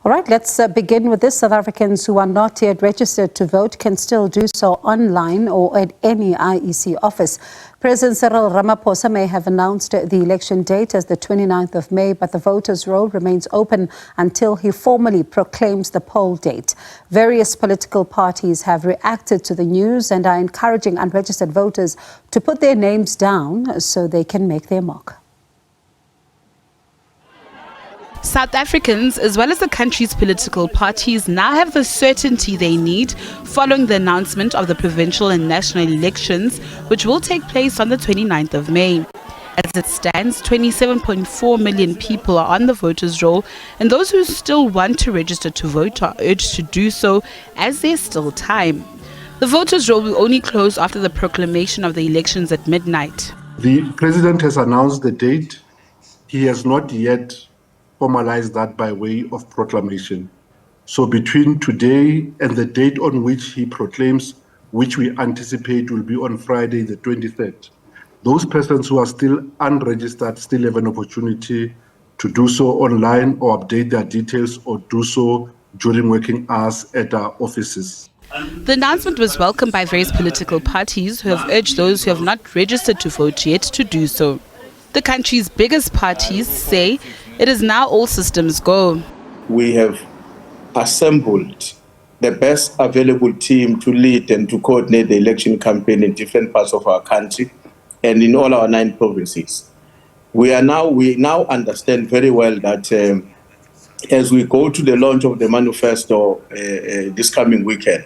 All right, let's begin with this. South Africans who are not yet registered to vote can still do so online or at any IEC office. President Cyril Ramaphosa may have announced the election date as the 29th of May, but the voters' roll remains open until he formally proclaims the poll date. Various political parties have reacted to the news and are encouraging unregistered voters to put their names down so they can make their mark. South Africans, as well as the country's political parties, now have the certainty they need following the announcement of the provincial and national elections, which will take place on the 29th of May. As it stands, 27.4 million people are on the voters' roll, and those who still want to register to vote are urged to do so as there's still time. The voters' roll will only close after the proclamation of the elections at midnight. The president has announced the date. He has not yet formalize that by way of proclamation. So between today and the date on which he proclaims, which we anticipate will be on Friday the 23rd, those persons who are still unregistered still have an opportunity to do so online or update their details or do so during working hours at our offices. The announcement was welcomed by various political parties who have urged those who have not registered to vote yet to do so. The country's biggest parties say it is now all systems go. We have assembled the best available team to lead and to coordinate the election campaign in different parts of our country and in all our 9 provinces. We now understand very well that as we go to the launch of the manifesto this coming weekend,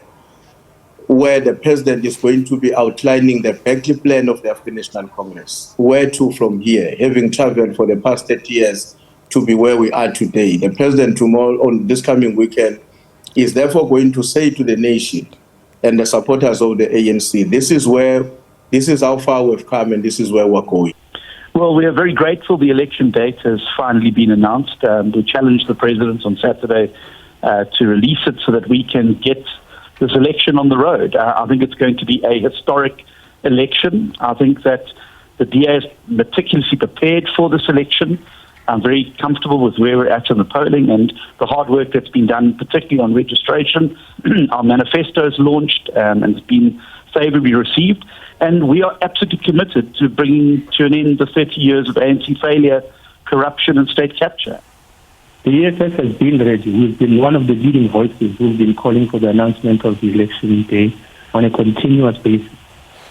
where the president is going to be outlining the Berkeley plan of the African National Congress, where to from here, having traveled for the past 30 years to be where we are today. The president tomorrow, on this coming weekend, is therefore going to say to the nation and the supporters of the ANC, this is how far we've come and this is where we're going. Well, we are very grateful the election date has finally been announced. We challenged the president on Saturday to release it so that we can get this election on the road. I think it's going to be a historic election. I think that the DA is meticulously prepared for this election. I'm very comfortable with where we're at in the polling and the hard work that's been done, particularly on registration. Our manifesto is launched and it's been favourably received. And we are absolutely committed to bringing to an end the 30 years of ANC failure, corruption and state capture. The EFF has been ready. We've been one of the leading voices who've been calling for the announcement of the election day on a continuous basis.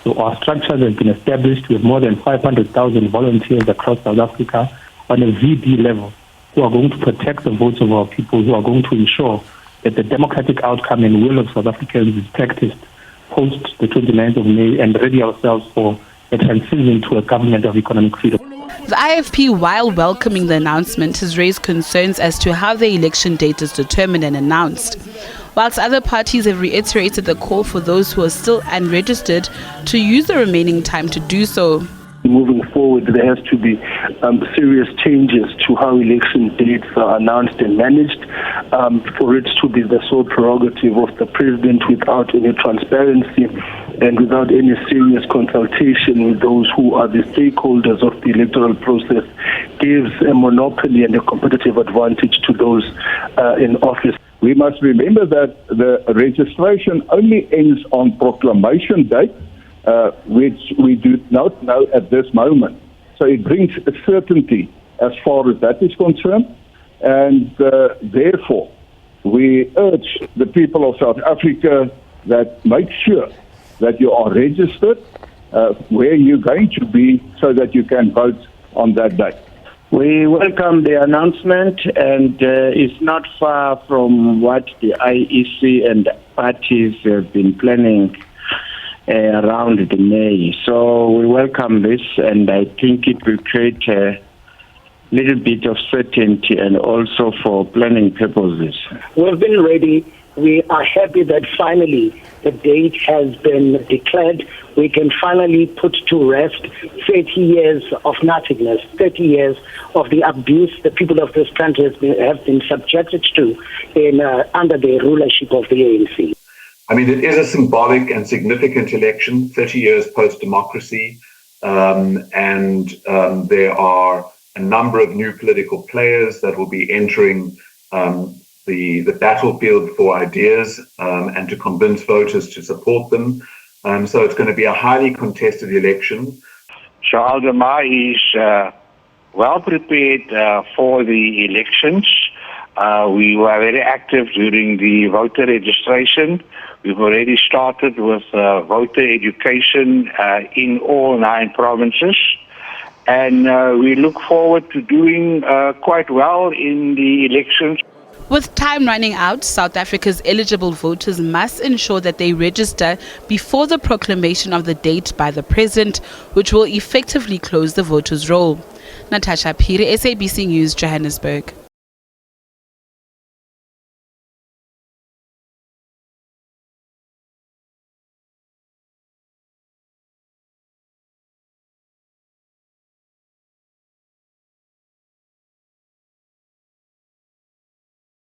So our structures have been established. We have more than 500,000 volunteers across South Africa on a VD level who are going to protect the votes of our people, who are going to ensure that the democratic outcome and will of South Africans is practiced post the 29th of May and ready ourselves for a transition to a government of economic freedom. The IFP, while welcoming the announcement, has raised concerns as to how the election date is determined and announced. Whilst other parties have reiterated the call for those who are still unregistered to use the remaining time to do so. Moving forward, there has to be serious changes to how election dates are announced and managed, for it to be the sole prerogative of the president without any transparency and without any serious consultation with those who are the stakeholders of the electoral process gives a monopoly and a competitive advantage to those in office. We must remember that the registration only ends on proclamation date, which we do not know at this moment. So it brings a certainty as far as that is concerned. And therefore, we urge the people of South Africa that make sure that you are registered where you're going to be so that you can vote on that day. We welcome the announcement, and it's not far from what the IEC and parties have been planning around the May. So we welcome this, and I think it will create a little bit of certainty and also for planning purposes. We've been ready. We are happy that finally the date has been declared. We can finally put to rest 30 years of nothingness, 30 years of the abuse the people of this country have been subjected to under the rulership of the ANC. I mean, it is a symbolic and significant election, 30 years post-democracy, and there are a number of new political players that will be entering the battlefield for ideas and to convince voters to support them. So it's going to be a highly contested election. So Aldemar is well prepared for the elections. We were very active during the voter registration. We've already started with voter education in all 9 provinces. And we look forward to doing quite well in the elections. With time running out, South Africa's eligible voters must ensure that they register before the proclamation of the date by the president, which will effectively close the voters' roll. Natasha Piri, SABC News, Johannesburg.